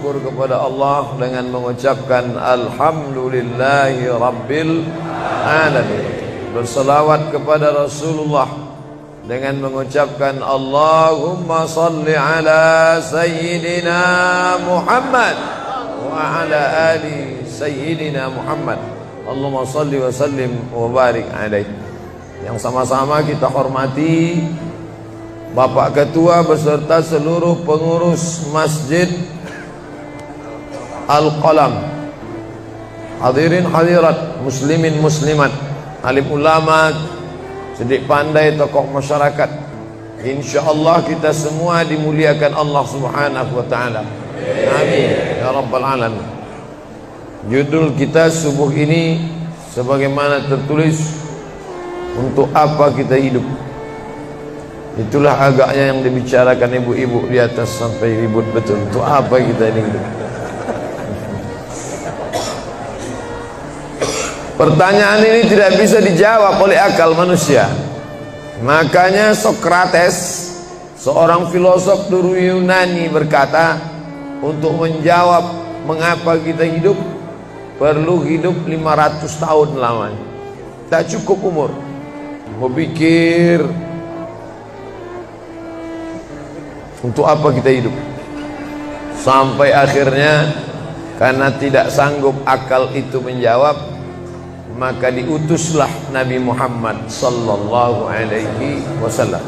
bersyukur kepada Allah dengan mengucapkan Alhamdulillahi Rabbil Alamin. Berselawat kepada Rasulullah dengan mengucapkan Allahumma salli ala Sayyidina Muhammad wa ala ali Sayyidina Muhammad. Allahumma salli wa sallim wa barik alaih. Yang sama-sama kita hormati Bapak Ketua beserta seluruh pengurus Masjid Al-Qalam, hadirin hadirat, muslimin muslimat, alim ulama, sedik pandai, tokoh masyarakat. InsyaAllah kita semua dimuliakan Allah Subhanahu wa ta'ala. Amin ya rabbal alamin. Judul kita subuh ini sebagaimana tertulis, untuk apa kita hidup. Itulah agaknya yang dibicarakan ibu-ibu di atas sampai ribut betul. Untuk apa kita ini hidup? Pertanyaan ini tidak bisa dijawab oleh akal manusia. Makanya Sokrates, seorang filosof dulu Yunani, berkata, untuk menjawab mengapa kita hidup, perlu hidup 500 tahun lamanya. Tak cukup umur. Mau pikir, untuk apa kita hidup? Sampai akhirnya karena tidak sanggup akal itu menjawab, maka diutuslah Nabi Muhammad sallallahu alaihi wasallam.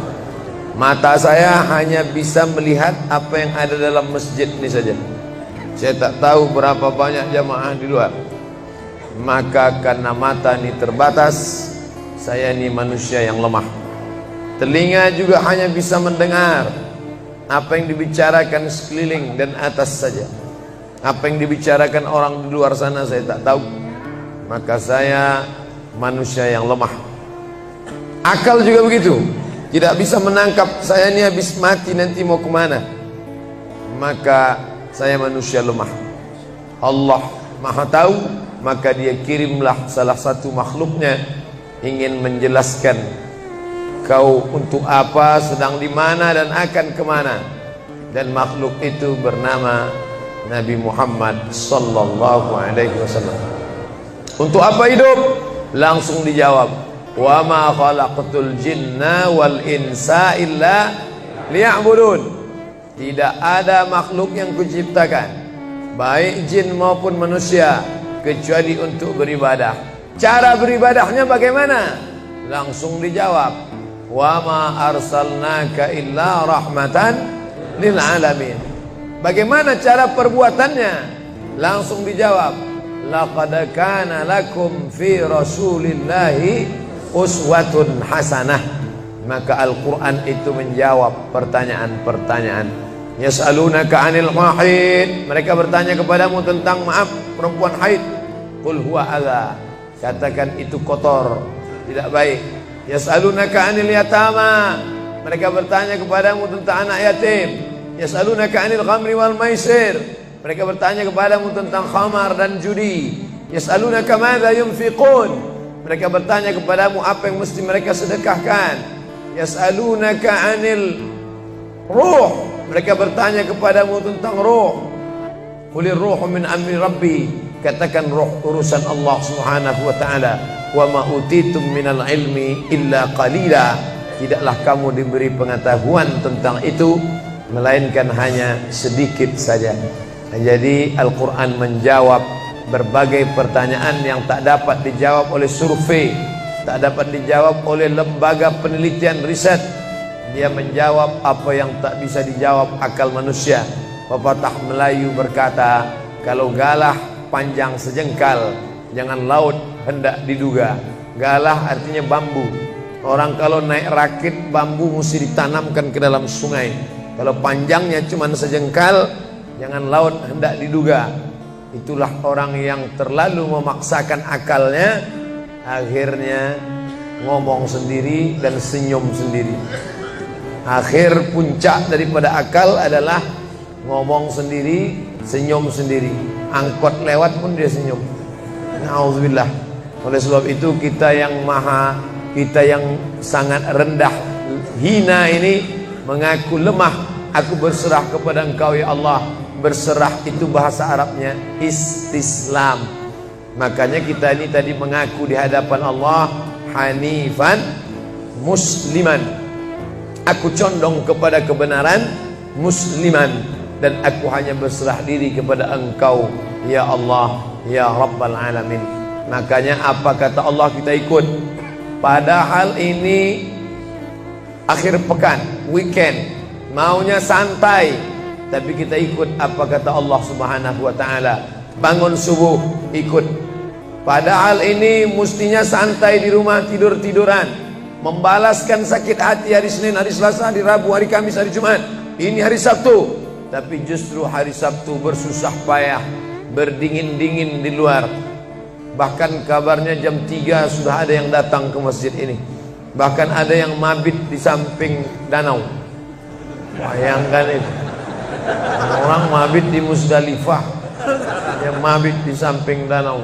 Mata saya hanya bisa melihat apa yang ada dalam masjid ini saja. Saya tak tahu berapa banyak jamaah di luar. Maka karena mata ini terbatas, saya ini manusia yang lemah. Telinga juga hanya bisa mendengar apa yang dibicarakan sekeliling dan atas saja. Apa yang dibicarakan orang di luar sana saya tak tahu. Maka saya manusia yang lemah. Akal juga begitu, tidak bisa menangkap saya ini habis mati nanti mau kemana. Maka saya manusia lemah. Allah Maha tahu, maka dia kirimlah salah satu makhluknya ingin menjelaskan kau untuk apa, sedang di mana dan akan kemana. Dan makhluk itu bernama Nabi Muhammad sallallahu alaihi wasallam. Untuk apa hidup? Langsung dijawab, wa ma khalaqtul jinna wal insa illa liya'budun. Tidak ada makhluk yang kuciptakan, baik jin maupun manusia, kecuali untuk beribadah. Cara beribadahnya bagaimana? Langsung dijawab, wa ma arsalnaka illa rahmatan lil alamin. Bagaimana cara perbuatannya? Langsung dijawab, laqad kana lakum fi rasulillahi uswatun hasanah. Maka Al-Quran itu menjawab pertanyaan-pertanyaan. Yas'alunaka 'anil mahid, mereka bertanya kepadamu tentang perempuan haid. Qul huwa adza, katakan itu kotor, tidak baik. Yas'alunaka 'anil yatama, mereka bertanya kepadamu tentang anak yatim. Yas'alunaka 'anil khamri wal maisir, mereka bertanya kepadamu tentang khamar dan judi. Yas'alunaka madza yunfiqun, mereka bertanya kepadamu apa yang mesti mereka sedekahkan. Yas'alunaka 'anil ruh, mereka bertanya kepadamu tentang ruh. Qulir ruhu min amri rabbi, katakan ruh urusan Allah Subhanahu wa taala. Wa ma utitum minal ilmi illa qalila, tidaklah kamu diberi pengetahuan tentang itu melainkan hanya sedikit saja. Jadi Al-Quran menjawab berbagai pertanyaan yang tak dapat dijawab oleh survei, tak dapat dijawab oleh lembaga penelitian riset. Dia menjawab apa yang tak bisa dijawab akal manusia. Pepatah Melayu berkata, kalau galah panjang sejengkal, jangan laut hendak diduga. Galah artinya bambu. Orang kalau naik rakit bambu mesti ditanamkan ke dalam sungai. Kalau panjangnya cuma sejengkal, jangan laut hendak diduga. Itulah orang yang terlalu memaksakan akalnya, akhirnya ngomong sendiri dan senyum sendiri. Akhir puncak daripada akal adalah ngomong sendiri, senyum sendiri. Angkot lewat pun dia senyum. Na'udzubillah. Oleh sebab itu kita yang sangat rendah, hina ini mengaku lemah. Aku berserah kepada Engkau ya Allah. berserah itu bahasa Arabnya istislam. Makanya kita ini tadi mengaku di hadapan Allah hanifan musliman, aku condong kepada kebenaran, musliman, dan aku hanya berserah diri kepada Engkau ya Allah ya Rabbal Alamin. Makanya apa kata Allah kita ikut. Padahal ini akhir pekan, weekend, maunya santai, tapi kita ikut apa kata Allah Subhanahu wa taala. Bangun subuh ikut. Padahal ini mestinya santai di rumah, tidur-tiduran, membalaskan sakit hati hari Senin, hari Selasa, hari Rabu, hari Kamis, hari Jumat. Ini hari Sabtu, tapi justru hari Sabtu bersusah payah, berdingin-dingin di luar. Bahkan kabarnya jam 3 sudah ada yang datang ke masjid ini. Bahkan ada yang mabit di samping danau. Bayangkan itu, orang mabit di Musdalifah, yang mabit di samping danau.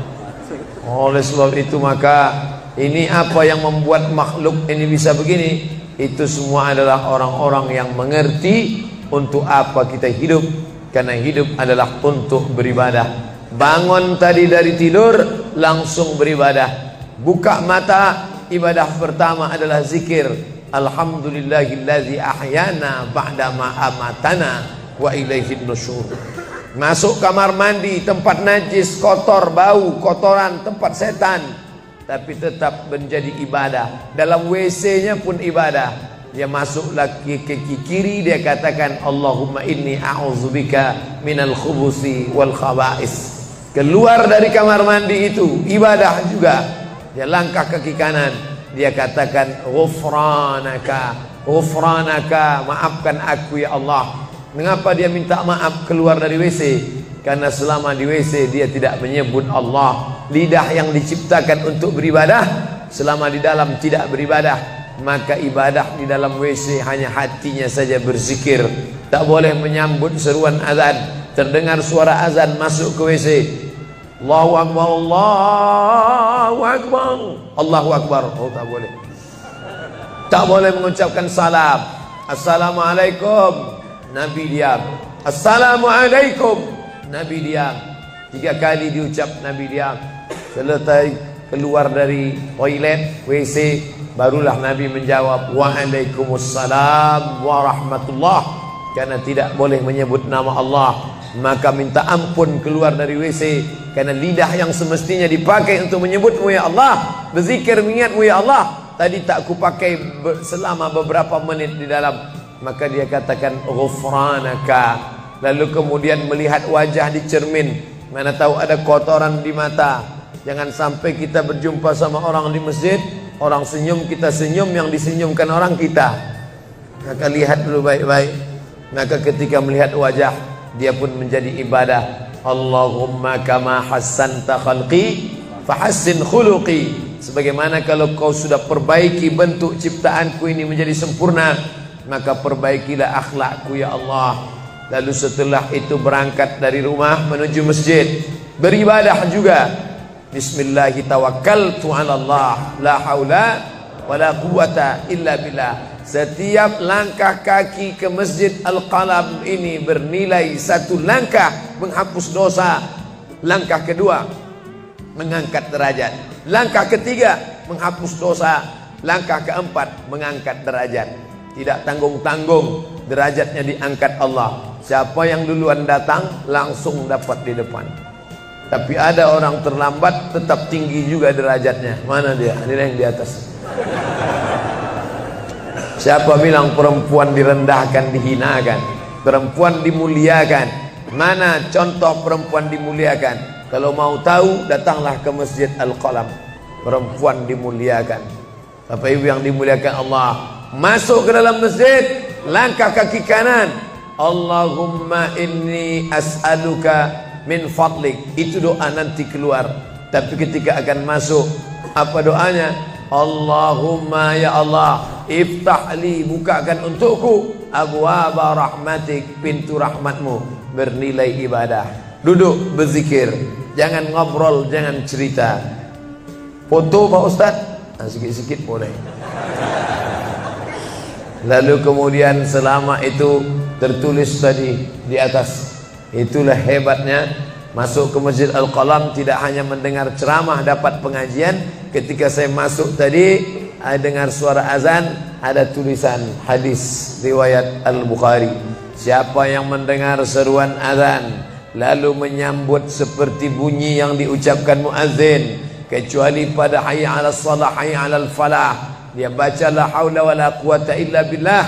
Oleh sebab itu maka ini apa yang membuat makhluk ini bisa begini? Itu semua adalah orang-orang yang mengerti untuk apa kita hidup. Karena hidup adalah untuk beribadah. Bangun tadi dari tidur langsung beribadah. Buka mata, ibadah pertama adalah zikir. Alhamdulillahillazi ahyana ba'dama amatana wa ilaihin nusyur. Masuk kamar mandi, tempat najis, kotor, bau, kotoran, tempat setan, tapi tetap menjadi ibadah. Dalam WC-nya pun ibadah. Dia masuk lagi ke kiri, dia katakan Allahumma inni a'udzubika minal khubusi wal khaba'is. Keluar dari kamar mandi itu ibadah juga. Dia langkah kaki kanan, dia katakan ghufranaka, ghufranaka, maafkan aku ya Allah. Mengapa dia minta maaf keluar dari WC? Karena selama di WC dia tidak menyebut Allah. Lidah yang diciptakan untuk beribadah, selama di dalam tidak beribadah, maka ibadah di dalam WC hanya hatinya saja berzikir. Tak boleh menyambut seruan azan. Terdengar suara azan masuk ke WC, Allahu Akbar, Allahu Akbar, Allahu Akbar. Oh, tak boleh. Tak boleh mengucapkan salam. Assalamualaikum, Nabi diam. Assalamualaikum, Nabi diam. 3 kali diucap, Nabi diam. Selesai keluar dari toilet, WC, barulah Nabi menjawab Waalaikumsalam warahmatullah. Karena tidak boleh menyebut nama Allah, maka minta ampun keluar dari WC. Karena lidah yang semestinya dipakai untuk menyebutmu ya Allah, berzikir mengingatmu ya Allah, tadi tak kupakai selama beberapa menit di dalam. Maka dia katakan ghufranaka. Lalu kemudian melihat wajah di cermin, mana tahu ada kotoran di mata. Jangan sampai kita berjumpa sama orang di masjid, orang senyum, kita senyum, yang disenyumkan orang kita. Maka lihat dulu baik-baik. Maka ketika melihat wajah, dia pun menjadi ibadah. Allahumma kama hassanta khalqi fahassin khuluqi. Sebagaimana kalau kau sudah perbaiki bentuk ciptaanku ini menjadi sempurna, maka perbaikilah akhlakku ya Allah. Lalu setelah itu berangkat dari rumah menuju masjid, beribadah juga. Bismillahi tawakkaltu ala Allah, la haula wala quwata illa billah. Setiap langkah kaki ke Masjid Al-Qalam ini bernilai 1 langkah menghapus dosa. Langkah kedua mengangkat derajat. Langkah ketiga menghapus dosa. Langkah keempat mengangkat derajat. Tidak tanggung-tanggung, derajatnya diangkat Allah. Siapa yang duluan datang langsung dapat di depan. Tapi ada orang terlambat tetap tinggi juga derajatnya. Mana dia? Ini yang di atas. Siapa bilang perempuan direndahkan, dihinakan? Perempuan dimuliakan. Mana contoh perempuan dimuliakan? Kalau mau tahu, datanglah ke Masjid Al-Qalam. Perempuan dimuliakan. Bapak Ibu yang dimuliakan Allah, masuk ke dalam masjid, langkah kaki kanan, Allahumma inni as'aluka min fadlik. Itu doa nanti keluar. Tapi ketika akan masuk, apa doanya? Allahumma ya Allah, iftahli, bukakan untukku abwaaba rahmatik, pintu rahmatmu, bernilai ibadah. Duduk berzikir, jangan ngobrol, jangan cerita. Foto Pak Ustaz, sikit-sikit boleh. Lalu kemudian selama itu tertulis tadi di atas, Itulah hebatnya masuk ke Masjid Al-Qalam, tidak hanya mendengar ceramah dapat pengajian. Ketika saya masuk tadi, dengar suara azan, ada tulisan hadis riwayat Al-Bukhari. Siapa yang mendengar seruan azan lalu menyambut seperti bunyi yang diucapkan muazzin, kecuali pada hayya 'alas shalah, hayya 'alal falah, dia baca la haula wala quwata illa billah,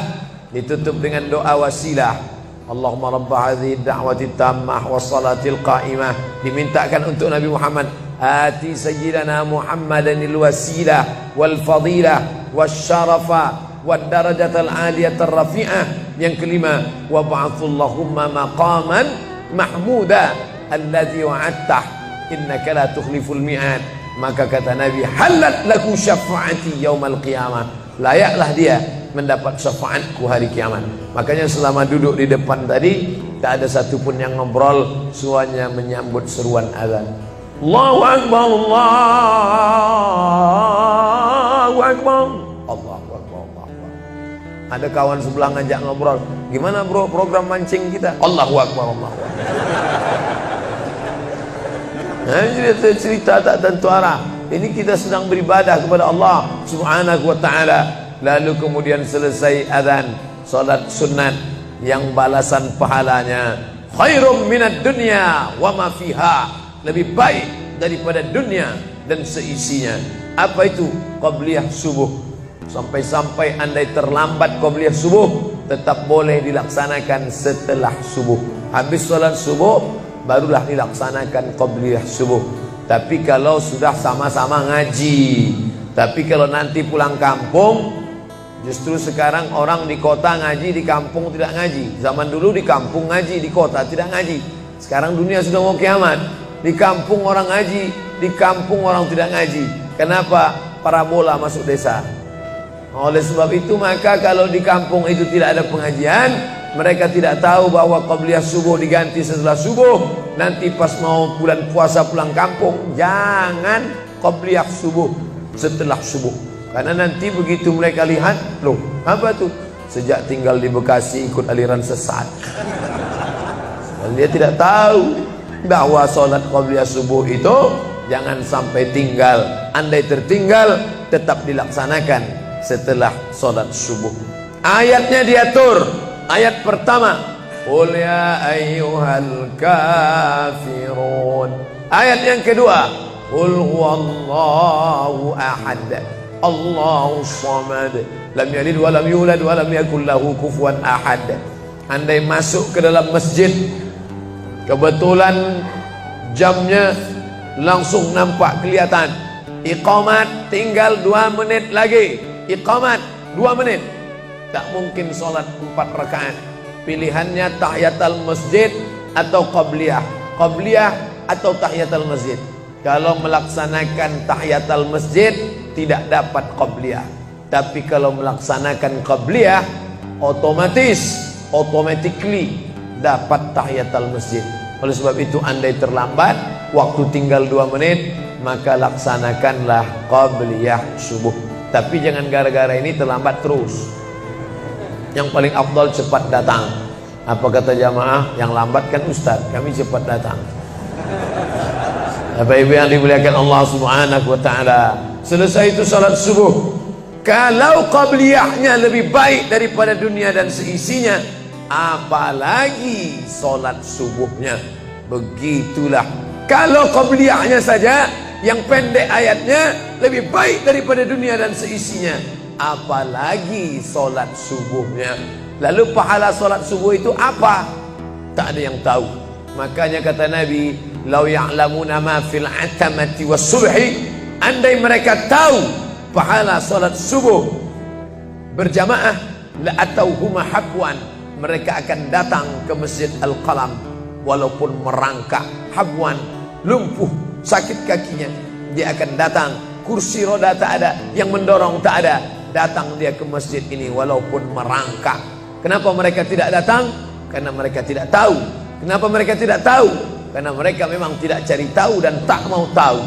ditutup dengan doa wasilah. Allahumma rabba hadhihi da'wati tammah wassalatil qa'imah, dimintakan untuk Nabi Muhammad, ati sayyidina Muhammadanil wasilah wal fadilah wasyarafa wad darajatal aliyatar rafi'ah. Yang kelima, wa ba'athullahumma maqaman mahmuda alladhi wa'adtah innaka la tukhliful mi'ad. Maka kata Nabi, halat laku syafaati yaumal qiyamah, layaklah dia mendapat syafaatku hari kiamat. Makanya selama duduk di depan tadi, tak ada satupun yang ngobrol, semuanya menyambut seruan azan. Allahu Akbar, Allahu Akbar, Allahu Akbar, Allahu Akbar. Ada kawan sebelah ngajak ngobrol, gimana bro program mancing kita? Allahu Akbar, Allahu Akbar. Nah, ini cerita tak tentu arah. Ini kita sedang beribadah kepada Allah Subhanahu wa ta'ala. Lalu kemudian selesai azan, salat sunat yang balasan pahalanya khairum minad dunya wa ma fiha, lebih baik daripada dunia dan seisinya. Apa itu? Qabliyah subuh. Sampai-sampai andai terlambat qabliyah subuh, tetap boleh dilaksanakan setelah subuh. Habis salat subuh barulah dilaksanakan qabliyah subuh. Tapi kalau sudah sama-sama ngaji, tapi kalau nanti pulang kampung, justru sekarang orang di kota ngaji, di kampung tidak ngaji. Zaman dulu di kampung ngaji, di kota tidak ngaji. Sekarang dunia sudah mau kiamat. Di kampung orang ngaji, di kampung orang tidak ngaji. Kenapa? Parabola masuk desa. Oleh sebab itu, maka kalau di kampung itu tidak ada pengajian, mereka tidak tahu bahwa qabliyah subuh diganti setelah subuh. Nanti pas mau bulan puasa pulang kampung, jangan qabliyah subuh setelah subuh. Karena nanti begitu mereka lihat, loh apa tuh? Sejak tinggal di Bekasi ikut aliran sesat. Dan dia tidak tahu bahwa sholat qabliyah subuh itu jangan sampai tinggal. Andai tertinggal, tetap dilaksanakan setelah sholat subuh. Ayatnya diatur. Ayat pertama, qul ya ayyuhal kafirun. Ayat yang kedua, qul huwallahu ahad, Allahu samad, lam yalid wa lam yulad wa lam yakul lahu kufuwan ahad. Andai masuk ke dalam masjid, kebetulan jamnya langsung nampak kelihatan, iqamat tinggal 2 menit lagi, iqamat 2 menit. Tak mungkin sholat 4 rakaat. Pilihannya tahiyatul masjid atau qabliyah, qabliyah atau tahiyatul masjid. Kalau melaksanakan tahiyatul masjid tidak dapat qabliyah. Tapi kalau melaksanakan qabliyah, automatically dapat tahiyatul masjid. Oleh sebab itu, andai terlambat, waktu tinggal 2 menit, maka laksanakanlah qabliyah subuh. Tapi jangan gara-gara ini terlambat terus. Yang paling afdal cepat datang. Apa kata jamaah? Yang lambat kan ustaz, kami cepat datang. Bapak ibu yang dimuliakan Allah Subhanahu wa ta'ala, selesai itu salat subuh. Kalau qabliyahnya lebih baik daripada dunia dan seisinya, apalagi salat subuhnya. Begitulah. Kalau qabliyahnya saja yang pendek ayatnya lebih baik daripada dunia dan seisinya, apalagi solat subuhnya. Lalu pahala solat subuh itu apa? Tak ada yang tahu. Makanya kata Nabi, lau ya'lamuna ma fil atamati was subhi, andai mereka tahu pahala solat subuh berjamaah, la atauhuma habwan, mereka akan datang ke Masjid Al-Qalam walaupun merangkak. Habwan, lumpuh, sakit kakinya, dia akan datang. Kursi roda tak ada, yang mendorong tak ada, datang dia ke masjid ini walaupun merangkak. Kenapa mereka tidak datang? Karena mereka tidak tahu. Kenapa mereka tidak tahu? Karena mereka memang tidak cari tahu dan tak mau tahu.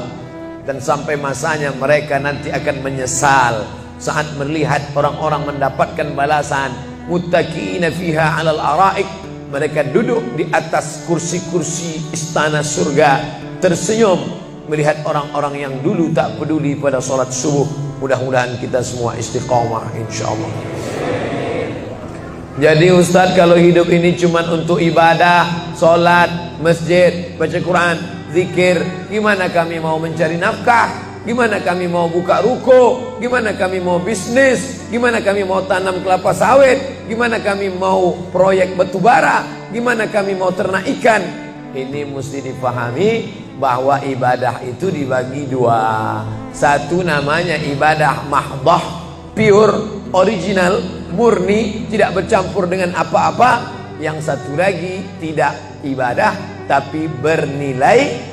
Dan sampai masanya mereka nanti akan menyesal saat melihat orang-orang mendapatkan balasan muttaqiina fiha 'alal ara'ik Mereka duduk di atas kursi-kursi istana surga, tersenyum melihat orang-orang yang dulu tak peduli pada sholat subuh. Mudah-mudahan kita semua istiqomah insyaallah. Jadi Ustadz, kalau hidup ini cuma untuk ibadah, sholat, masjid, baca Quran, zikir, gimana kami mau mencari nafkah? Gimana kami mau buka ruko? Gimana kami mau bisnis? Gimana kami mau tanam kelapa sawit? Gimana kami mau proyek batubara? Gimana kami mau ternak ikan? Ini mesti dipahami bahwa ibadah itu dibagi dua. Satu namanya ibadah mahdah, pure, original, murni, tidak bercampur dengan apa-apa. Yang satu lagi tidak ibadah tapi bernilai.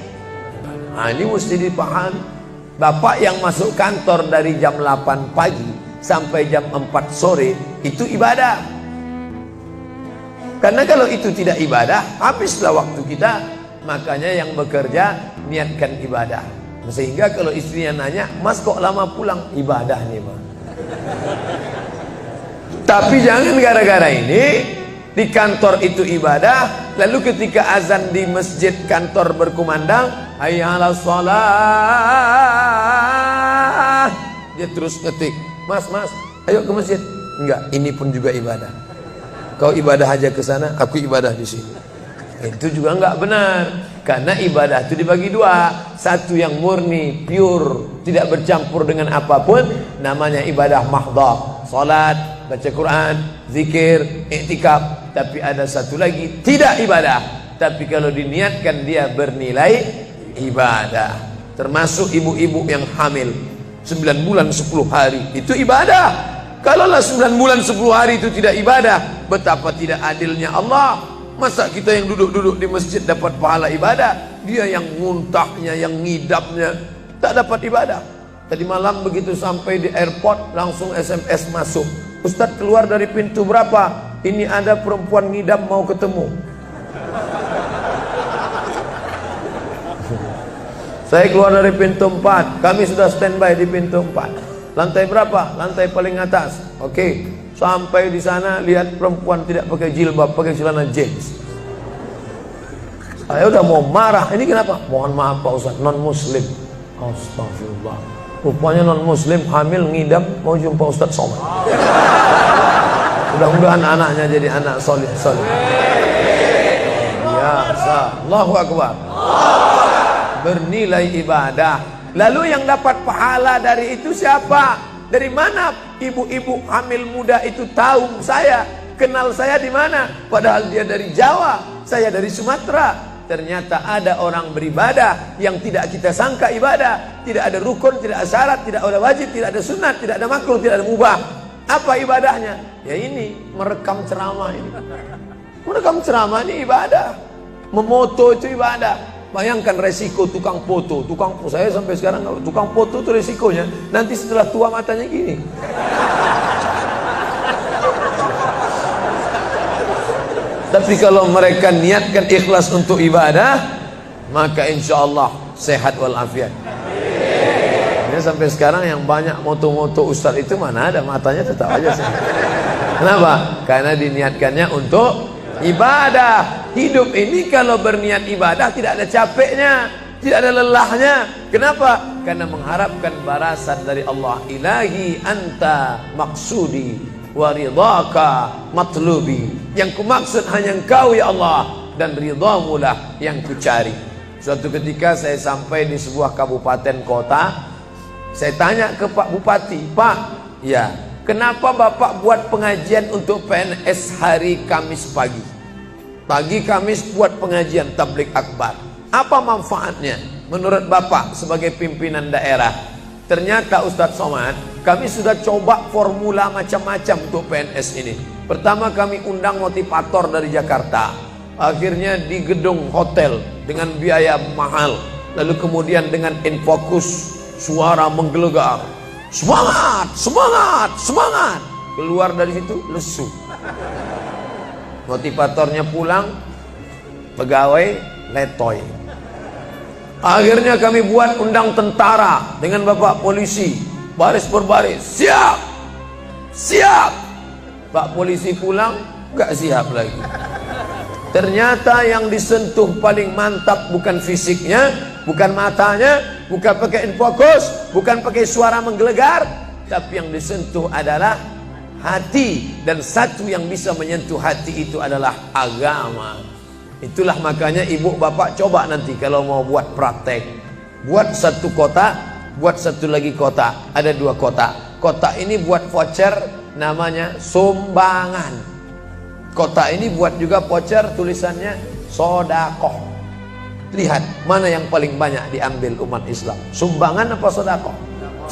Nah, ini mesti dipahami. Bapak yang masuk kantor dari jam 8 pagi sampai jam 4 sore itu ibadah. Karena kalau itu tidak ibadah, habislah waktu kita. Makanya yang bekerja niatkan ibadah. Sehingga kalau istrinya nanya, "Mas kok lama pulang?" Ibadah nih, Mas. Tapi jangan gara-gara ini di kantor itu ibadah, lalu ketika azan di masjid kantor berkumandang, hayya 'alas shalah, dia terus ngetik, "Mas, ayo ke masjid." Enggak, ini pun juga ibadah. Kau ibadah aja ke sana, aku ibadah di sini. Itu juga enggak benar. Karena ibadah itu dibagi dua. Satu yang murni, pure, tidak bercampur dengan apapun, namanya ibadah mahdah. Salat, baca Quran, zikir, iktikaf. Tapi ada satu lagi tidak ibadah, tapi kalau diniatkan dia bernilai ibadah. Termasuk ibu-ibu yang hamil 9 bulan 10 hari, itu ibadah. Kalaulah 9 bulan 10 hari itu tidak ibadah, betapa tidak adilnya Allah. Masa kita yang duduk-duduk di masjid dapat pahala ibadah, dia yang muntahnya, yang ngidapnya tak dapat ibadah. Tadi malam begitu sampai di airport langsung SMS masuk, "Ustadz, keluar dari pintu berapa? Ini ada perempuan ngidam mau ketemu." Saya keluar dari pintu 4, kami sudah standby di pintu 4. Lantai berapa? Lantai paling atas. Oke, sampai di sana lihat perempuan tidak pakai jilbab, pakai celana jeans. Saya udah mau marah. Ini kenapa? Mohon maaf Pak Ustadz, non muslim. Astagfirullah. Rupanya non muslim hamil ngidam mau jumpa Ustadz Somad. Mudah-mudahan anaknya jadi anak solid. Biasa. Allahu Akbar. Bernilai ibadah. Lalu yang dapat pahala dari itu siapa? Dari mana ibu-ibu hamil muda itu tahu saya? Kenal saya di mana? Padahal dia dari Jawa, saya dari Sumatera. Ternyata ada orang beribadah yang tidak kita sangka ibadah. Tidak ada rukun, tidak ada syarat, tidak ada wajib, tidak ada sunat, tidak ada makruh, tidak ada mubah. Apa ibadahnya? Ya ini, merekam ceramah ini. Merekam ceramah ini ibadah. Memoto itu ibadah. Bayangkan resiko tukang foto. Saya sampai sekarang tukang foto itu resikonya nanti setelah tua matanya gini. Tapi kalau mereka niatkan ikhlas untuk ibadah, maka insya Allah sehat walafiat. Ya, sampai sekarang yang banyak moto-moto ustadz itu mana ada, matanya tetap aja sehat. Kenapa? Karena diniatkannya untuk ibadah. Hidup ini kalau berniat ibadah tidak ada capeknya, tidak ada lelahnya. Kenapa? Karena mengharapkan balasan dari Allah. Ilahi anta maksudi waridhaka matlubi. Yang kumaksud hanya Engkau ya Allah, dan ridhamu lah yang kucari. Suatu ketika saya sampai di sebuah kabupaten kota, saya tanya ke Pak Bupati, "Pak, ya, kenapa Bapak buat pengajian untuk PNS hari Kamis pagi? Pagi Kamis buat pengajian tabligh akbar. Apa manfaatnya menurut Bapak sebagai pimpinan daerah?" Ternyata Ustadz Somad, kami sudah coba formula macam-macam untuk PNS ini. Pertama kami undang motivator dari Jakarta. Akhirnya di gedung hotel dengan biaya mahal. Lalu kemudian dengan infocus, suara menggelegar. Semangat, semangat, semangat. Keluar dari situ lesu. Motivatornya pulang, pegawai letoy. Akhirnya kami buat undang tentara dengan bapak polisi, baris berbaris, siap, siap. Pak polisi pulang, gak siap lagi. Ternyata yang disentuh paling mantap bukan fisiknya, bukan matanya, bukan pakai infocus, bukan pakai suara menggelegar, tapi yang disentuh adalah hati. Dan satu yang bisa menyentuh hati itu adalah agama. Itulah makanya ibu bapak coba nanti kalau mau buat praktek, buat satu kotak, buat satu lagi kotak, ada 2 kotak. Kotak ini buat voucher namanya sumbangan. Kotak ini buat juga voucher tulisannya sodakoh. Lihat mana yang paling banyak diambil umat Islam, sumbangan apa sodakoh?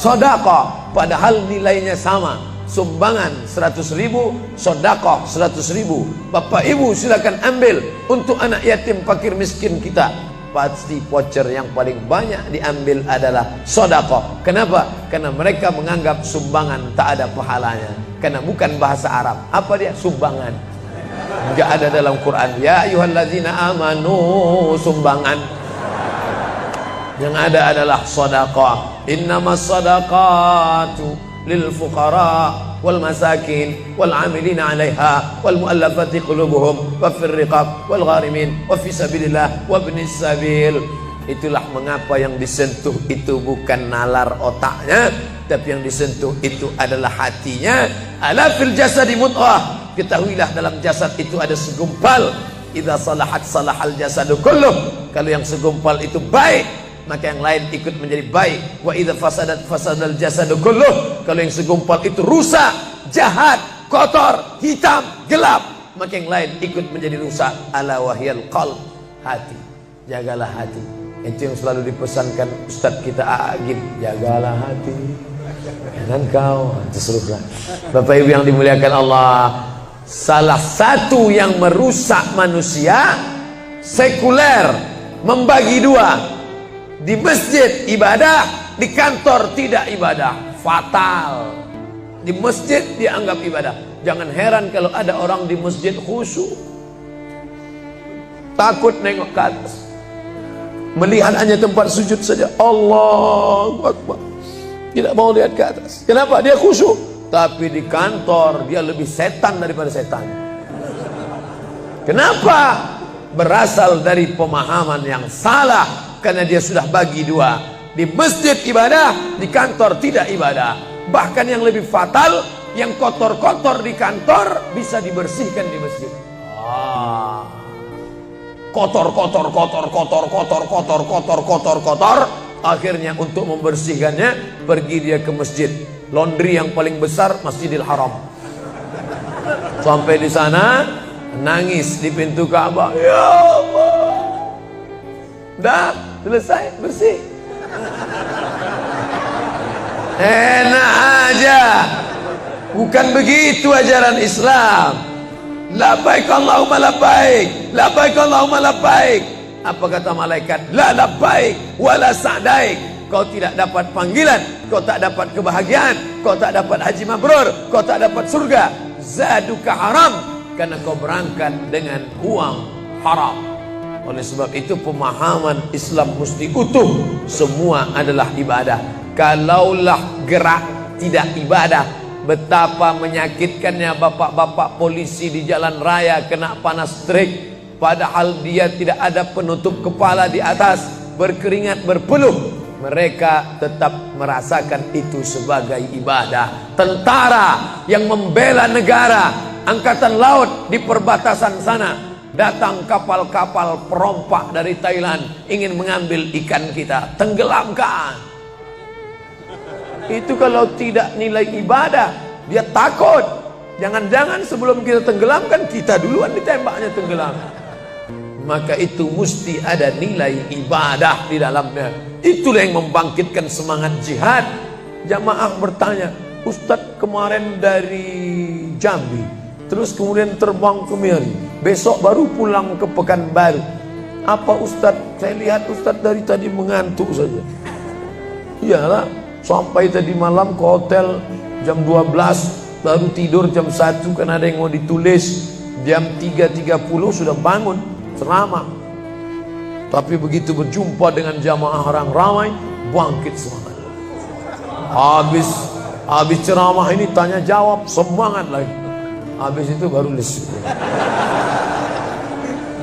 Sodakoh, padahal nilainya sama. Sumbangan 100.000, sodakoh 100.000. Bapak ibu silakan ambil untuk anak yatim fakir miskin kita. Pasti voucher yang paling banyak diambil adalah sodakoh. Kenapa? Karena mereka menganggap sumbangan tak ada pahalanya, karena bukan bahasa Arab. Apa dia? Sumbangan. Enggak ada dalam Quran. Ya ayyuhallazina amanu, sumbangan. Yang ada adalah sedekah. Innamas shadaqatu lil fuqara wal masakin wal 'amilina 'alaiha wal mu'allafati qulubuhum wa fir riqab wal gharimin wa fi sabilillah wa ibnis sabil. Itulah mengapa yang disentuh itu bukan nalar otaknya, tapi yang disentuh itu adalah hatinya. Ala fil jasadi mudghah. Ketahuilah dalam jasad itu ada segumpal. Idza salahat salahal jasadu kulluh. Kalau yang segumpal itu baik, maka yang lain ikut menjadi baik. Wa idza fasadat fasadal jasadu kulluh. Kalau yang segumpal itu rusak, jahat, kotor, hitam, gelap, maka yang lain ikut menjadi rusak. Ala wahyal qalb, hati. Jagalah hati. Itu yang selalu dipesankan Ustadz kita Agib, jagalah hati. Dan kau teruslah. Bapak Ibu yang dimuliakan Allah, salah satu yang merusak manusia sekuler, membagi 2. Di masjid ibadah, di kantor tidak ibadah, fatal. Di masjid dianggap ibadah. Jangan heran kalau ada orang di masjid khusyuk, takut nengok ke atas, melihat hanya tempat sujud saja. Allahu Akbar, tidak mau lihat ke atas. Kenapa? Dia khusyuk. Tapi di kantor dia lebih setan daripada setan. Kenapa? Berasal dari pemahaman yang salah. Karena dia sudah bagi 2. Di masjid ibadah, di kantor tidak ibadah. Bahkan yang lebih fatal, yang kotor-kotor di kantor bisa dibersihkan di masjid. Kotor. Akhirnya untuk membersihkannya pergi dia ke masjid. Laundry yang paling besar Masjidil Haram. Sampai di sana nangis di pintu Ka'bah. Ya Allah, dah selesai bersih. Enak aja. Bukan begitu ajaran Islam. Labbaik Allahumma labbaik, labbaik Allahumma labbaik. Apa kata malaikat? La labbaik wala sa'daik. Kau tidak dapat panggilan, kau tak dapat kebahagiaan, kau tak dapat haji mabrur, kau tak dapat surga. Zaduka haram, karena kau berangkat dengan uang haram. Oleh sebab itu pemahaman Islam mesti utuh. Semua adalah ibadah. Kalaulah gerak tidak ibadah, betapa menyakitkannya bapak-bapak polisi di jalan raya kena panas terik, padahal dia tidak ada penutup kepala di atas, berkeringat berpeluh. Mereka tetap merasakan itu sebagai ibadah. Tentara yang membela negara, angkatan laut di perbatasan sana, datang kapal-kapal perompak dari Thailand ingin mengambil ikan kita, tenggelamkan. Itu kalau tidak nilai ibadah, dia takut. Jangan-jangan sebelum kita tenggelamkan, kita duluan ditembaknya tenggelam. Maka itu mesti ada nilai ibadah di dalamnya. Itulah yang membangkitkan semangat jihad. Jamaah bertanya, Ustadz kemarin dari Jambi, terus kemudian terbang ke Miri, besok baru pulang ke Pekanbaru. Apa Ustadz? Saya lihat Ustadz dari tadi mengantuk saja. Iyalah, sampai tadi malam ke hotel jam 12, baru tidur jam 1 karena ada yang mau ditulis. Jam 3.30 sudah bangun ceramah. Tapi begitu berjumpa dengan jamaah orang ramai, bangkit semangat. Habis ceramah ini tanya jawab, semangat lagi. Habis itu baru lesu.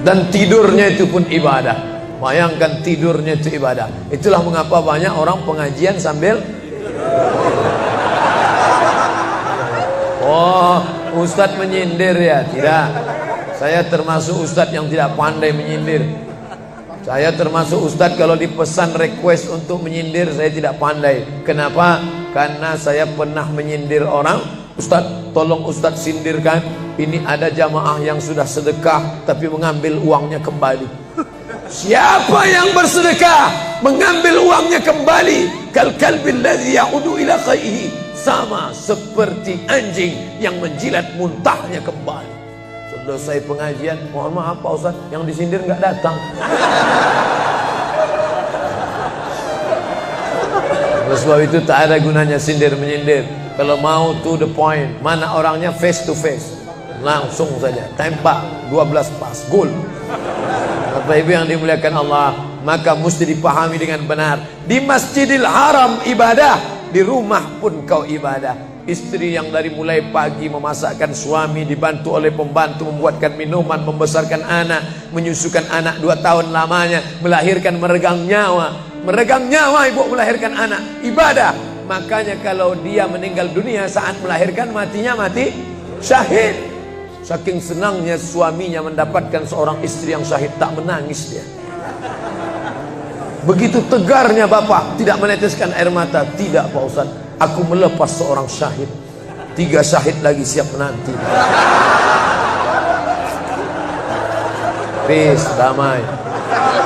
Dan tidurnya itu pun ibadah. Bayangkan tidurnya itu ibadah. Itulah mengapa banyak orang pengajian sambil oh, ustadz menyindir ya? Tidak. Saya termasuk ustadz yang tidak pandai menyindir. Saya termasuk ustadz kalau dipesan request untuk menyindir, saya tidak pandai. Kenapa? Karena saya pernah menyindir orang. Ustadz, tolong ustadz sindirkan. Ini ada jamaah yang sudah sedekah tapi mengambil uangnya kembali. Siapa yang bersedekah mengambil uangnya kembali? Kal kalbil ladzi ya'udu ila qaihi, sama seperti anjing yang menjilat muntahnya kembali. Selesai pengajian, mohon maaf Pak Ustaz, yang disindir nggak datang. Oleh sebab itu tak ada gunanya sindir menyindir. Kalau mau to the point, mana orangnya face to face, langsung saja tembak 12 pas, gol. Bapak Ibu yang dimuliakan Allah, maka mesti dipahami dengan benar. Di Masjidil Haram ibadah, di rumah pun kau ibadah. Istri yang dari mulai pagi memasakkan suami, dibantu oleh pembantu membuatkan minuman, membesarkan anak, menyusukan anak 2 tahun lamanya, melahirkan, meregang nyawa ibu melahirkan anak, ibadah. Makanya kalau dia meninggal dunia saat melahirkan, matinya mati syahid. Saking senangnya suaminya mendapatkan seorang istri yang syahid, tak menangis dia. Begitu tegarnya bapak, tidak meneteskan air mata. Tidak Pak Ustaz, aku melepas seorang syahid, 3 syahid lagi siap menanti. Peace, damai.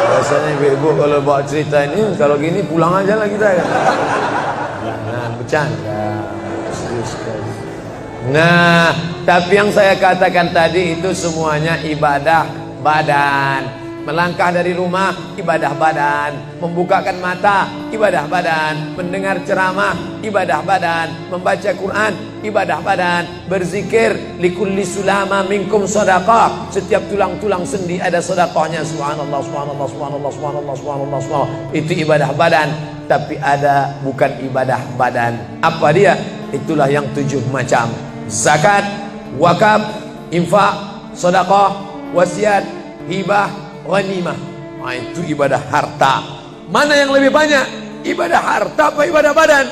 Biasanya ibu-ibu kalau bawa cerita ini, kalau gini pulang aja lah kita kan. Jangan bercanda, serius sekali. Nah, tapi yang saya katakan tadi itu semuanya ibadah badan. Melangkah dari rumah, ibadah badan. Membukakan mata, ibadah badan. Mendengar ceramah, ibadah badan. Membaca Quran, ibadah badan. Berzikir, likulli sulama minkum sadaqah. Setiap tulang-tulang sendi ada sedekahnya. Subhanallah, subhanallah, subhanallah, subhanallah, subhanallah, subhanallah. Itu ibadah badan. Tapi ada bukan ibadah badan. Apa dia? Itulah yang 7 macam. Zakat, wakaf, infak, sedekah, wasiat, hibah, ghanimah. Nah, itu ibadah harta. Mana yang lebih banyak? Ibadah harta apa ibadah badan?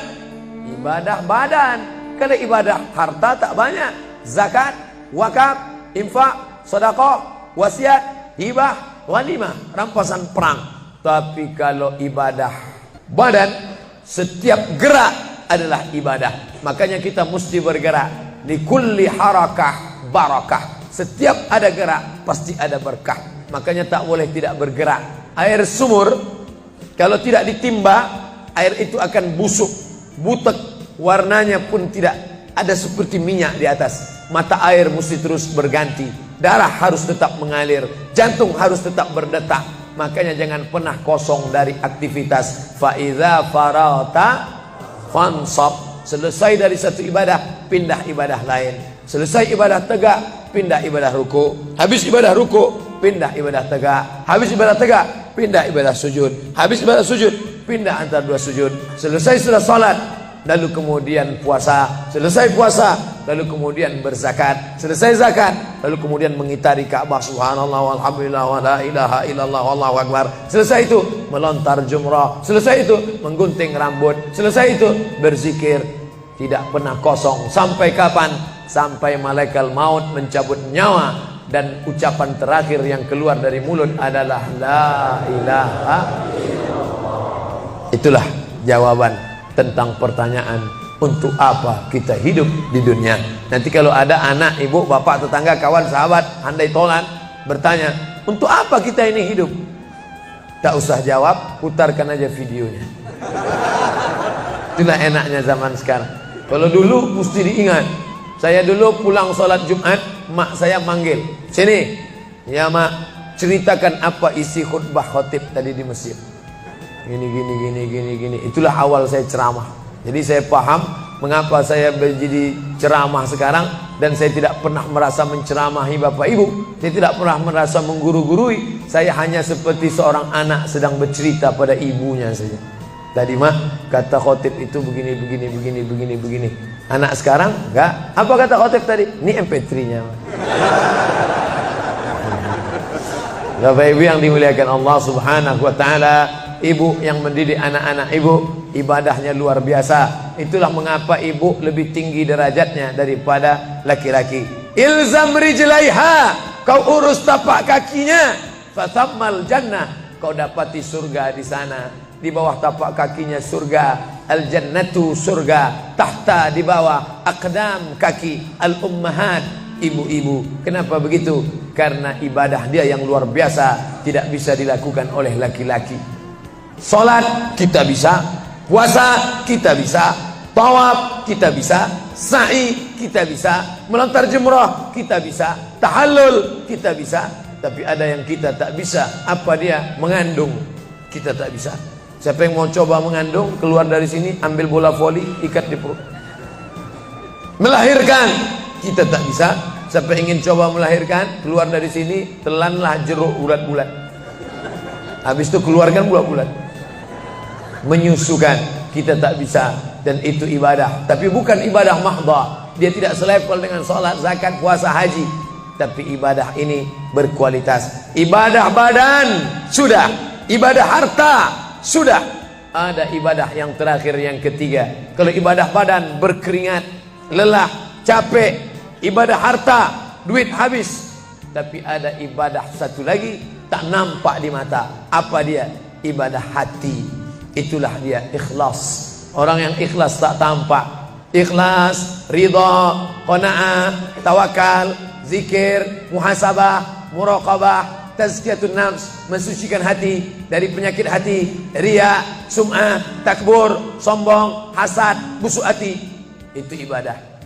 Ibadah badan. Kalau ibadah harta tak banyak. Zakat, wakaf, infak, sedekah, wasiat, hibah, ghanimah, rampasan perang. Tapi kalau ibadah badan, setiap gerak adalah ibadah. Makanya kita mesti bergerak. Di kulli harakah barakah. Setiap ada gerak pasti ada berkah. Makanya tak boleh tidak bergerak. Air sumur kalau tidak ditimba, air itu akan busuk, butek, warnanya pun tidak ada seperti minyak di atas. Mata air mesti terus berganti. Darah harus tetap mengalir, jantung harus tetap berdetak. Makanya jangan pernah kosong dari aktivitas. Fa idza farata fansab. Selesai dari satu ibadah, pindah ibadah lain. Selesai ibadah tegak, pindah ibadah ruku. Habis ibadah ruku, pindah ibadah tegak. Habis ibadah tegak, pindah ibadah sujud. Habis ibadah sujud, pindah antara 2 sujud. Selesai sudah salat, lalu kemudian puasa. Selesai puasa, lalu kemudian berzakat. Selesai zakat, lalu kemudian mengitari Ka'bah. Subhanallah walhamdulillah wa la ilaha illallah wallahu akbar. Selesai itu melontar jumrah. Selesai itu menggunting rambut. Selesai itu berzikir. Tidak pernah kosong. Sampai kapan? Sampai malaikat maut mencabut nyawa dan ucapan terakhir yang keluar dari mulut adalah la ilaha illallah. Itulah jawaban tentang pertanyaan untuk apa kita hidup di dunia. Nanti kalau ada anak, ibu, bapak, tetangga, kawan, sahabat, handai tolan bertanya, untuk apa kita ini hidup? Tak usah jawab, putarkan aja videonya. Itulah enaknya zaman sekarang. Kalau dulu mesti diingat. Saya dulu pulang sholat Jumat, mak saya manggil, sini, ya mak, ceritakan apa isi khutbah khotib tadi di masjid. Gini. Itulah awal saya ceramah. Jadi saya paham mengapa saya menjadi ceramah sekarang. Dan saya tidak pernah merasa menceramahi bapak ibu. Saya tidak pernah merasa mengguru-gurui. Saya hanya seperti seorang anak sedang bercerita pada ibunya saja. Tadi mak, kata khotib itu begini. Anak sekarang enggak. Apa kata khotib tadi? Ini MP3-nya. Bapak Ibu yang dimuliakan Allah Subhanahu wa taala, ibu yang mendidik anak-anak ibu ibadahnya luar biasa. Itulah mengapa ibu lebih tinggi derajatnya daripada laki-laki. Ilzam rijlaiha, kau urus tapak kakinya, fatammal jannah, kau dapati surga di sana. Di bawah tapak kakinya surga, al jannatu surga, tahta di bawah aqdam kaki al ummahat, ibu-ibu. Kenapa begitu? Karena ibadah dia yang luar biasa tidak bisa dilakukan oleh laki-laki. Salat kita bisa, puasa kita bisa, tawaf kita bisa, sa'i kita bisa, melontar jumrah kita bisa, tahallul kita bisa. Tapi ada yang kita tak bisa. Apa dia? Mengandung. Kita tak bisa. Siapa yang mau coba mengandung, keluar dari sini, ambil bola voli, ikat di perut. Melahirkan kita tak bisa. Siapa ingin coba melahirkan, keluar dari sini, telanlah jeruk bulat-bulat. Habis itu keluarkan bulat-bulat. Menyusukan kita tak bisa, dan itu ibadah. Tapi bukan ibadah mahdha. Dia tidak selevel dengan sholat, zakat, puasa, haji. Tapi ibadah ini berkualitas. Ibadah badan sudah, ibadah harta sudah. Ada ibadah yang terakhir, yang ketiga. Kalau ibadah badan berkeringat, lelah, capek. Ibadah harta, duit habis. Tapi ada ibadah satu lagi, tak nampak di mata. Apa dia? Ibadah hati. Itulah dia ikhlas. Orang yang ikhlas tak tampak. Ikhlas, ridha, qanaah, tawakal, zikir, muhasabah, muraqabah, tazkiyatun nafs, mensucikan hati dari penyakit hati, riya, sum'ah, takbur, sombong, hasad, busuk hati. Itu ibadah.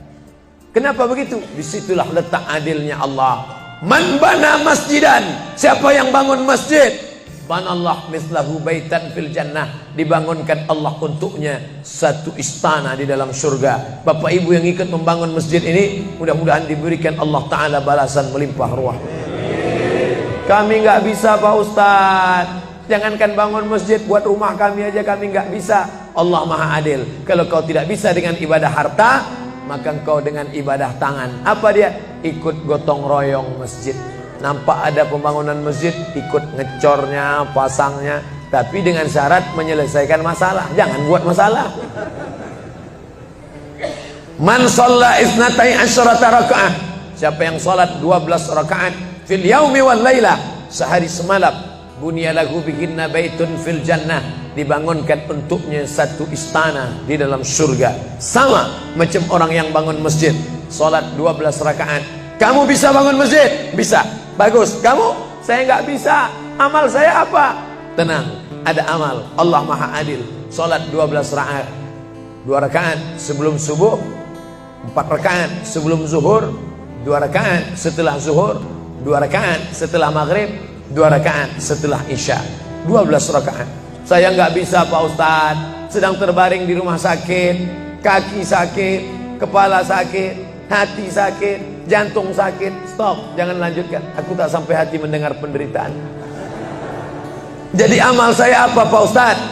Kenapa begitu? Disitulah letak adilnya Allah. Man bana masjidan, siapa yang bangun masjid, banallah mislahu baitan fil jannah, dibangunkan Allah untuknya satu istana di dalam surga. Bapak ibu yang ikut membangun masjid ini, mudah-mudahan diberikan Allah Ta'ala balasan melimpah ruah. Kami nggak bisa Pak Ustadz, jangankan bangun masjid, buat rumah kami aja kami nggak bisa. Allah Maha Adil. Kalau kau tidak bisa dengan ibadah harta, maka engkau dengan ibadah tangan. Apa dia? Ikut gotong royong masjid. Nampak ada pembangunan masjid, ikut ngecornya, pasangnya. Tapi dengan syarat menyelesaikan masalah. Jangan buat masalah. Man shalla isnatai asyrata raka'ah, siapa yang salat 12 rakaat fil yaumi wal lailah, sehari semalam, bunya lahu bihinna baitun fil jannah, dibangunkan untuknya satu istana di dalam surga. Sama macam orang yang bangun masjid, salat 12 rakaat. Kamu bisa bangun masjid? Bisa. Bagus. Kamu? Saya nggak bisa. Amal saya apa? Tenang, ada amal. Allah Maha Adil. Salat 12 rakaat. 2 rakaat sebelum subuh, 4 rakaat sebelum zuhur, 2 rakaat setelah zuhur, 2 rakaat setelah maghrib, 2 rakaat setelah isya. 12 rakaat. Saya nggak bisa Pak Ustadz, sedang terbaring di rumah sakit, kaki sakit, kepala sakit, hati sakit, jantung sakit. Stop, jangan lanjutkan. Aku tak sampai hati mendengar penderitaan. Jadi amal saya apa Pak Ustadz?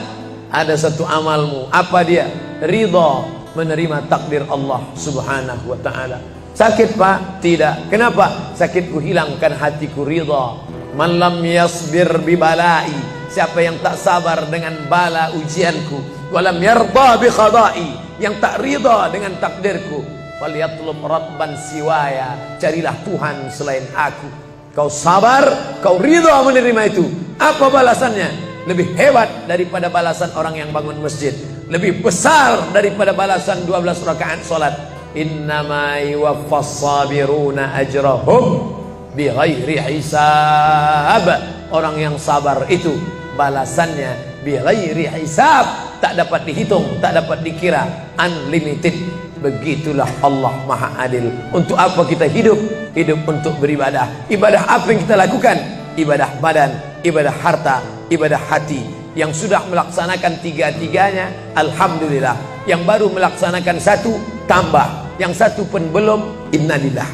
Ada satu amalmu. Apa dia? Ridha, menerima takdir Allah Subhanahu wa ta'ala. Sakit Pak? Tidak. Kenapa? Sakitku hilangkan hatiku ridha. Man lam yasbir bibalai, siapa yang tak sabar dengan bala ujianku, walam yarda bi qada'i, yang tak ridha dengan takdirku, falyatlub rabban siwaya, carilah Tuhan selain aku. Kau sabar, kau ridha menerima itu. Apa balasannya? Lebih hebat daripada balasan orang yang bangun masjid, lebih besar daripada balasan 12 rakaat salat. Innama yuwaffas sabiruna ajrahum bighairi hisab. Orang yang sabar itu balasannya bighairi hisab, tak dapat dihitung, tak dapat dikira, unlimited. Begitulah Allah Maha Adil. Untuk apa kita hidup? Hidup untuk beribadah. Ibadah apa yang kita lakukan? Ibadah badan, ibadah harta, ibadah hati. Yang sudah melaksanakan tiga-tiganya, alhamdulillah. Yang baru melaksanakan satu, tambah. Yang satu pun belum, innalillah.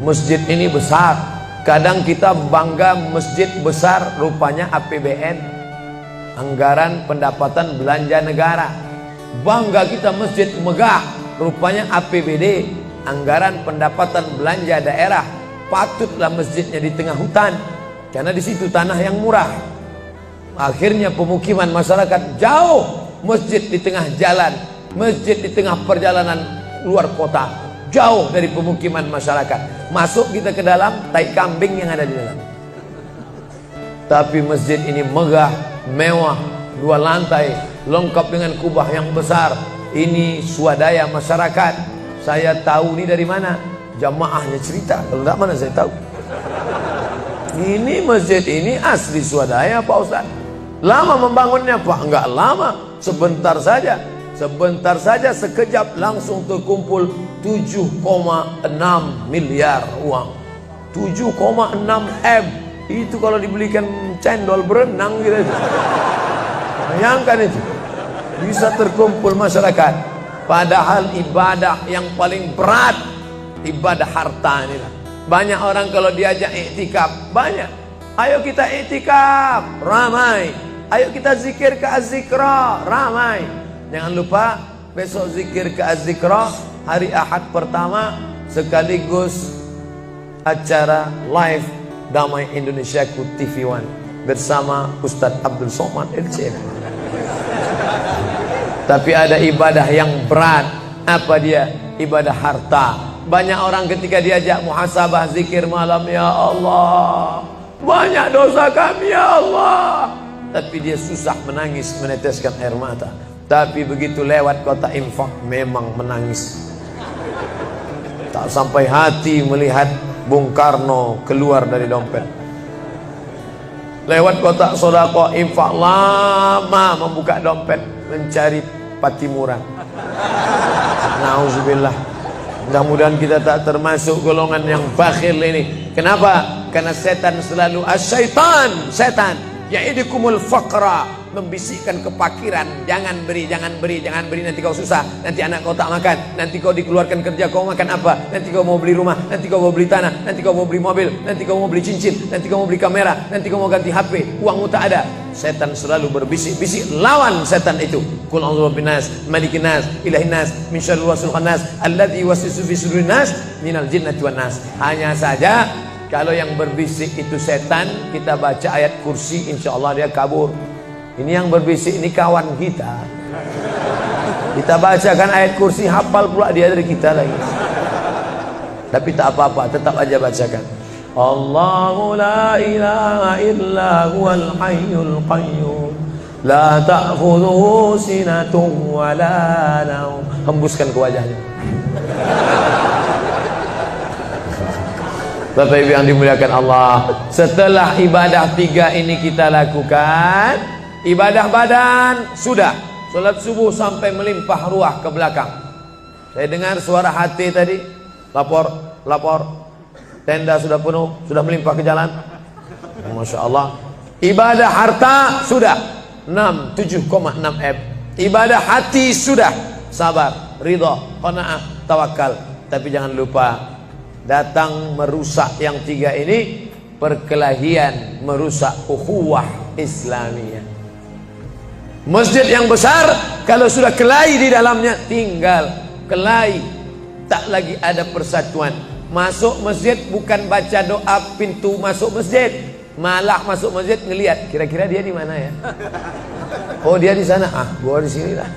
Masjid ini besar. Kadang kita bangga masjid besar, rupanya APBN, anggaran pendapatan belanja negara. Bangga kita masjid megah, rupanya APBD, anggaran pendapatan belanja daerah. patutlah masjidnya di tengah hutan, karena di situ tanah yang murah. Akhirnya pemukiman masyarakat jauh, masjid di tengah jalan, masjid di tengah perjalanan luar kota, jauh dari pemukiman masyarakat. Masuk kita ke dalam, tai kambing yang ada di dalam. Tapi masjid ini megah, mewah, 2 lantai, lengkap dengan kubah yang besar. Ini swadaya masyarakat. Saya tahu ini dari mana? Jamaahnya cerita. Kalau tidak, mana saya tahu. Ini masjid ini asli swadaya Pak Ustaz. Lama membangunnya Pak? Enggak lama, sebentar saja. Sebentar saja, sekejap langsung terkumpul 7,6 miliar uang. 7,6 M. Itu kalau dibelikan cendol berenang gitu. Bayangkan itu. Bisa terkumpul masyarakat. Padahal ibadah yang paling berat, ibadah harta ini lah. Banyak orang kalau diajak iktikaf, banyak. Ayo kita iktikaf, ramai. Ayo kita zikir ke Az-Zikra, ramai. Jangan lupa besok zikir ke Az-Zikra, hari Ahad pertama, sekaligus acara live Damai Indonesiaku TV One bersama Ustadz Abdul Somad LCM. Tapi ada ibadah yang berat. Apa dia? Ibadah harta. Banyak orang ketika diajak muhasabah zikir malam, ya Allah, banyak dosa kami ya Allah, tapi dia susah menangis, meneteskan air mata. Tapi begitu lewat kota infak, memang menangis. Tak sampai hati melihat Bung Karno keluar dari dompet. Lewat kotak sodako infak, lama membuka dompet mencari patimuran. Nauzubillah. Mudah-mudahan kita tak termasuk golongan yang bakhil ini. Kenapa? Karena setan selalu asyaitan, setan ya'idukumul faqra, membisikkan kepakiran. Jangan beri, jangan beri, jangan beri, nanti kau susah, nanti anak kau tak makan, nanti kau dikeluarkan kerja, kau makan apa? Nanti kau mau beli rumah, nanti kau mau beli tanah, nanti kau mau beli mobil, nanti kau mau beli cincin, nanti kau mau beli kamera, nanti kau mau ganti HP, uangmu tak ada. Setan selalu berbisik-bisik. Lawan setan itu. Qul a'udzu birabbinas, malikin nas, ilahin nas, min syarril waswasil khannas, alladzi yuwaswisu fi sudurin nas, minal jinnati wan nas. Hanya saja kalau yang berbisik itu setan, kita baca ayat kursi, insya Allah dia kabur. Ini yang berbisik ini kawan kita. Kita bacakan ayat kursi, hafal pula dia dari kita lagi. Tapi tak apa-apa, tetap aja bacakan. Allahu la ilaha illa huwal hayyul qayyum, la ta'khudhuhu sinatun wa la naum. Hembuskan ke wajahnya. Bapak Ibu yang dimuliakan Allah, setelah ibadah 3 ini kita lakukan, ibadah badan sudah, sholat subuh sampai melimpah ruah ke belakang. Saya dengar suara hati tadi, lapor, tenda sudah penuh, sudah melimpah ke jalan. Masya Allah. Ibadah harta sudah 7,6 M. Ibadah hati sudah, sabar, ridha, qanaah, tawakal. Tapi jangan lupa, datang merusak yang 3 ini, perkelahian, merusak ukhuwah Islamiyah. Masjid yang besar, kalau sudah kelahi di dalamnya, tinggal kelahi, tak lagi ada persatuan. Masuk masjid bukan baca doa pintu masuk masjid, malah masuk masjid ngelihat kira-kira dia di mana ya. Oh dia di sana, gua di sini lah.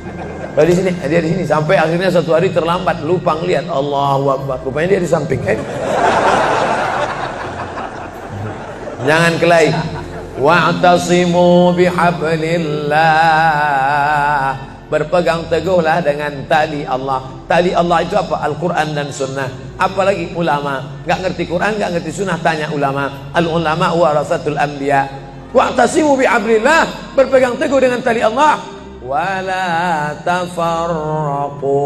Oh di sini, dia di sini. Sampai akhirnya suatu hari terlambat, lupa ngelihat. Allahu Akbar, rupanya dia di samping. Jangan kelahi. Wa'tasimu bihablillah, berpegang teguhlah dengan tali Allah. Tali Allah itu apa? Al-Quran dan Sunnah. Apalagi ulama, nggak ngerti Quran, nggak ngerti Sunnah, tanya ulama. Al-ulama warasatul anbiya. Wa'tasimu bihablillah, berpegang teguh dengan tali Allah. Wala tafarraqu,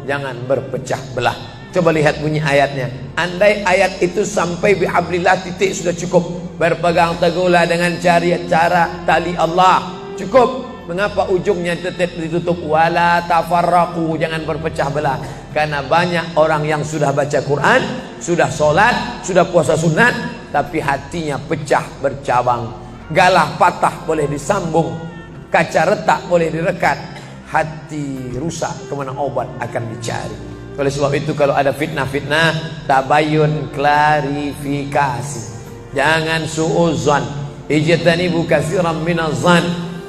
jangan berpecah belah. Coba lihat bunyi ayatnya. Andai ayat itu sampai bihablillah titik sudah cukup. Berpegang teguhlah dengan cara tali Allah, cukup. Mengapa ujungnya tetap ditutup? Wala tafarraqu, jangan berpecah belah. Karena banyak orang yang sudah baca Quran, sudah sholat, sudah puasa sunat, tapi hatinya pecah bercabang. Galah patah boleh disambung, kaca retak boleh direkat, hati rusak kemana obat akan dicari. Oleh sebab itu kalau ada fitnah-fitnah, tabayun, klarifikasi. Jangan suudzon. Ijtanibu katsiran minaz-zan.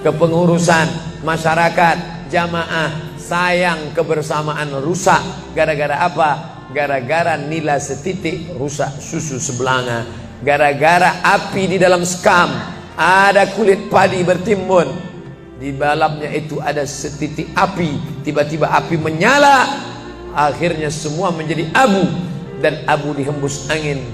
Kepengurusan masyarakat, jamaah, sayang kebersamaan rusak. Gara-gara apa? Gara-gara nila setitik rusak susu sebelanga. Gara-gara api di dalam sekam, ada kulit padi bertimbun, di dalamnya itu ada setitik api. Tiba-tiba api menyala, akhirnya semua menjadi abu, dan abu dihembus angin,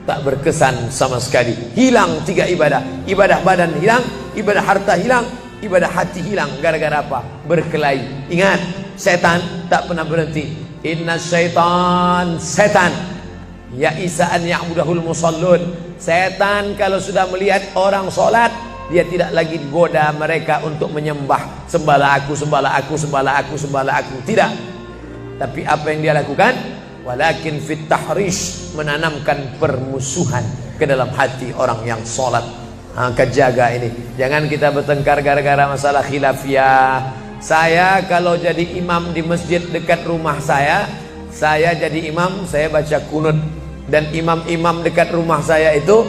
tak berkesan sama sekali. Hilang 3 ibadah. Ibadah badan hilang, ibadah harta hilang, ibadah hati hilang. Gara-gara apa? Berkelahi. Ingat, setan tak pernah berhenti. Inna syaitan, setan ya'isa an ya'budahul musallun. Setan kalau sudah melihat orang sholat, dia tidak lagi goda mereka untuk menyembah, sembahlah aku, sembahlah aku, sembahlah aku, sembahlah aku. Tidak. Tapi apa yang dia lakukan? Walakin fit tahrish, menanamkan permusuhan ke dalam hati orang yang sholat. Maka jaga ini. Jangan kita bertengkar gara-gara masalah khilafiyah. Saya kalau jadi imam di masjid dekat rumah saya jadi imam, saya baca kunut. Dan imam-imam dekat rumah saya itu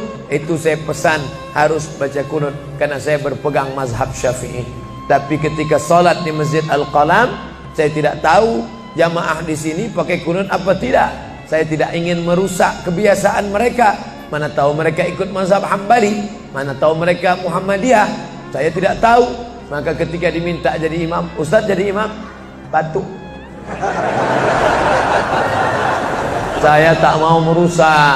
saya pesan harus baca kunut, karena saya berpegang mazhab Syafi'i. Tapi ketika sholat di Masjid Al-Qalam, saya tidak tahu jamaah di sini pakai kunut apa tidak. Saya tidak ingin merusak kebiasaan mereka. Mana tahu mereka ikut mazhab Hambali, mana tahu mereka Muhammadiyah, saya tidak tahu. Maka ketika diminta jadi imam, Ustaz jadi imam, batuk. Saya tak mau merusak,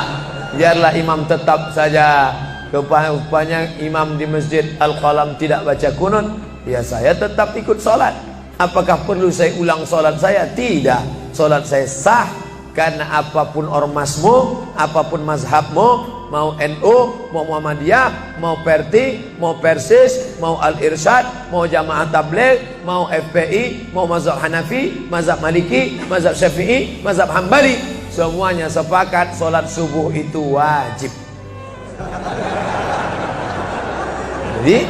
biarlah imam tetap saja. Rupanya imam di Masjid Al-Qalam tidak baca kunut, ya saya tetap ikut sholat. Apakah perlu saya ulang sholat saya? Tidak. Sholat saya sah, karena apapun ormasmu, apapun mazhabmu, mau NU, mau Muhammadiyah, mau Perti, mau Persis, mau Al-Irsyad, mau Jamaah Tabligh, mau FPI, mau mazhab Hanafi, mazhab Maliki, mazhab Syafi'i, mazhab Hambali, semuanya sepakat sholat subuh itu wajib. Jadi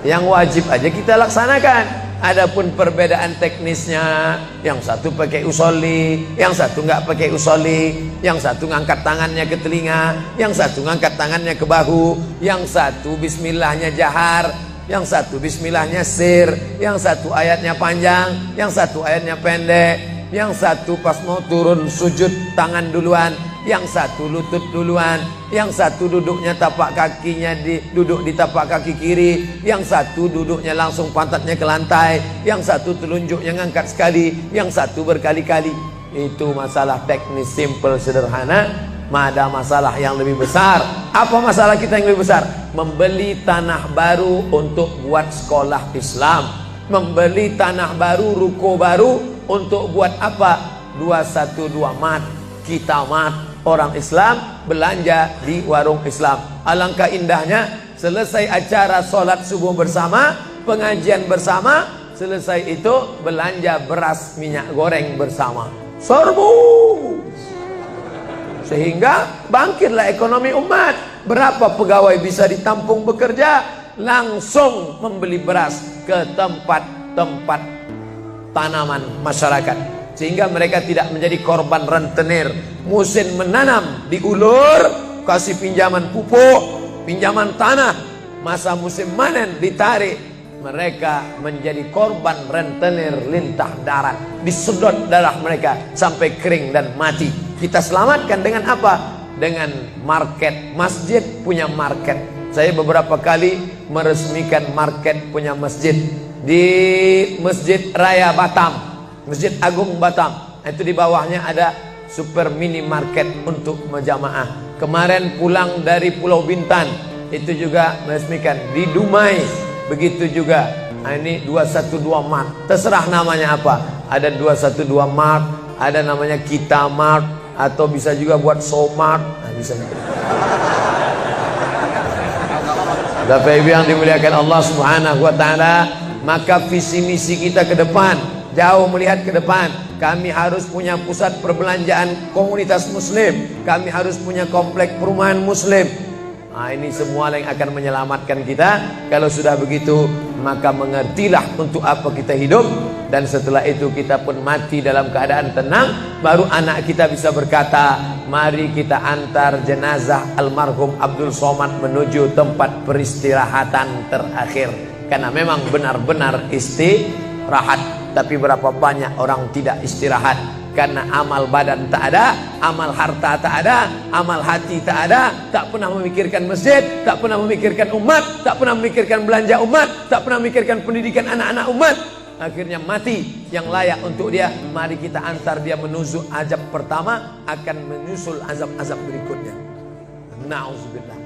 yang wajib aja kita laksanakan. Adapun perbedaan teknisnya, yang satu pakai usolli, yang satu nggak pakai usolli, yang satu ngangkat tangannya ke telinga, yang satu ngangkat tangannya ke bahu, yang satu bismillahnya jahar, yang satu bismillahnya sir, yang satu ayatnya panjang, yang satu ayatnya pendek, yang satu pas mau turun sujud tangan duluan, yang satu lutut duluan, yang satu duduknya tapak kakinya duduk di tapak kaki kiri, yang satu duduknya langsung pantatnya ke lantai, yang satu telunjuknya ngangkat sekali, yang satu berkali-kali. Itu masalah teknis simple sederhana. Ada masalah yang lebih besar. Apa masalah kita yang lebih besar? Membeli tanah baru untuk buat sekolah Islam, membeli tanah baru, ruko baru untuk buat apa? 212 mat, kita mat. Orang Islam belanja di warung Islam. Alangkah indahnya, selesai acara sholat subuh bersama, pengajian bersama, selesai itu belanja beras minyak goreng bersama. Serbu. Sehingga bangkitlah ekonomi umat. Berapa pegawai bisa ditampung bekerja? Langsung membeli beras ke tempat-tempat tanaman masyarakat, sehingga mereka tidak menjadi korban rentenir. Musim menanam diulur, kasih pinjaman pupuk, pinjaman tanah. Masa musim panen ditarik, mereka menjadi korban rentenir lintah darat. Disedot darah mereka sampai kering dan mati. Kita selamatkan dengan apa? Dengan market. Masjid punya market. Saya beberapa kali meresmikan market punya masjid di Masjid Raya Batam, Masjid Agung Batam. Itu di bawahnya ada super mini market untuk menjamaah. Kemarin pulang dari Pulau Bintan, itu juga meresmikan di Dumai. Begitu juga. Nah, ini 212 Mart. Terserah namanya apa. Ada 212 Mart, ada namanya Kita Mart, atau bisa juga buat Somart. Nah, bisa juga. Bapak Ibu yang dimuliakan Allah Subhanahu wa taala, maka visi misi kita ke depan, jauh melihat ke depan. Kami harus punya pusat perbelanjaan komunitas muslim, kami harus punya komplek perumahan muslim. Nah, ini semua yang akan menyelamatkan kita. Kalau sudah begitu, maka mengertilah untuk apa kita hidup. Dan setelah itu kita pun mati dalam keadaan tenang. Baru anak kita bisa berkata, mari kita antar jenazah almarhum Abdul Somad menuju tempat peristirahatan terakhir. Karena memang benar-benar istirahat. Tapi berapa banyak orang tidak istirahat, karena amal badan tak ada, amal harta tak ada, amal hati tak ada. Tak pernah memikirkan masjid, tak pernah memikirkan umat, tak pernah memikirkan belanja umat, tak pernah memikirkan pendidikan anak-anak umat. Akhirnya mati yang layak untuk dia. Mari kita antar dia menuju azab pertama, akan menyusul azab-azab berikutnya. Na'udzubillah.